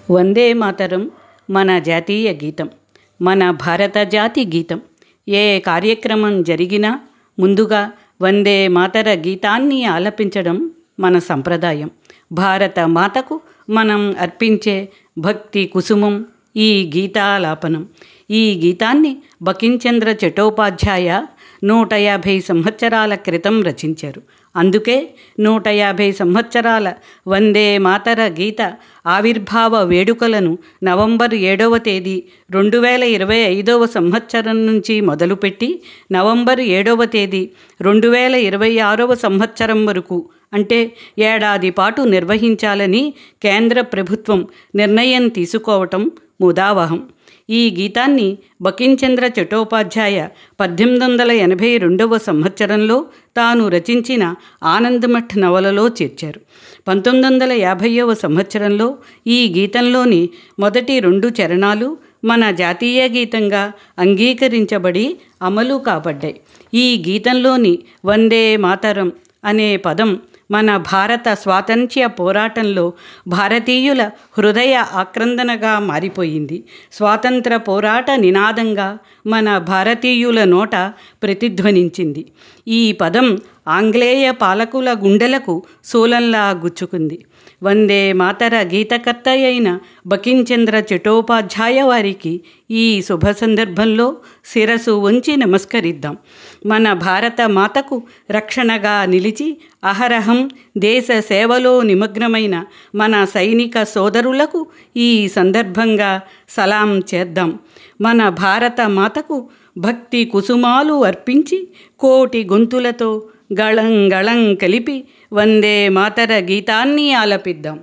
వందే మాతరం మన జాతీయ గీతం, మన భారత జాతి గీతం. ఏ కార్యక్రమం జరిగినా ముందుగా వందే మాతర గీతాన్ని ఆలపించడం మన సంప్రదాయం. భారత మాతకు మనం అర్పించే భక్తి కుసుమం ఈ గీతాలాపనం. ఈ గీతాన్ని బకించంద్ర చటోపాధ్యాయ 150 సంవత్సరాల క్రితం రచించారు. అందుకే 150 సంవత్సరాల వందే మాతర గీత ఆవిర్భావ వేడుకలను నవంబర్ 7వ తేదీ 2025వ సంవత్సరం నుంచి మొదలుపెట్టి నవంబర్ 7వ తేదీ 2026వ సంవత్సరం వరకు, అంటే ఏడాది పాటు నిర్వహించాలని కేంద్ర ప్రభుత్వం నిర్ణయం తీసుకోవటం ముదావహం. ఈ గీతాన్ని బకించంద్ర చటోపాధ్యాయ 1882వ సంవత్సరంలో తాను రచించిన ఆనందమఠ్ నవలలో చేర్చారు. 1950వ సంవత్సరంలో ఈ గీతంలోని మొదటి 2 చరణాలు మన జాతీయ గీతంగా అంగీకరించబడి అమలు కాబడ్డాయి. ఈ గీతంలోని వందే మాతరం అనే పదం మన భారత స్వాతంత్ర్య పోరాటంలో భారతీయుల హృదయ ఆక్రందనగా మారిపోయింది. స్వాతంత్ర పోరాట నినాదంగా మన భారతీయుల నోట ప్రతిధ్వనించింది. ఈ పదం ఆంగ్లేయ పాలకుల గుండెలకు శూలంలా గుచ్చుకుంది. వందే మాతర గీతకర్త అయిన బకించంద్ర చటోపాధ్యాయ వారికి ఈ శుభ సందర్భంలో శిరసు వంచి నమస్కరిద్దాం. మన భారత మాతకు రక్షణగా నిలిచి అహరహం దేశ సేవలో నిమగ్నమైన మన సైనిక సోదరులకు ఈ సందర్భంగా సలాం చేద్దాం. మన భారత మాతకు భక్తి కుసుమాలు అర్పించి కోటి గొంతులతో గళం గళం కలిపి వందే మాతర గీతాన్ని ఆలపిద్దాం.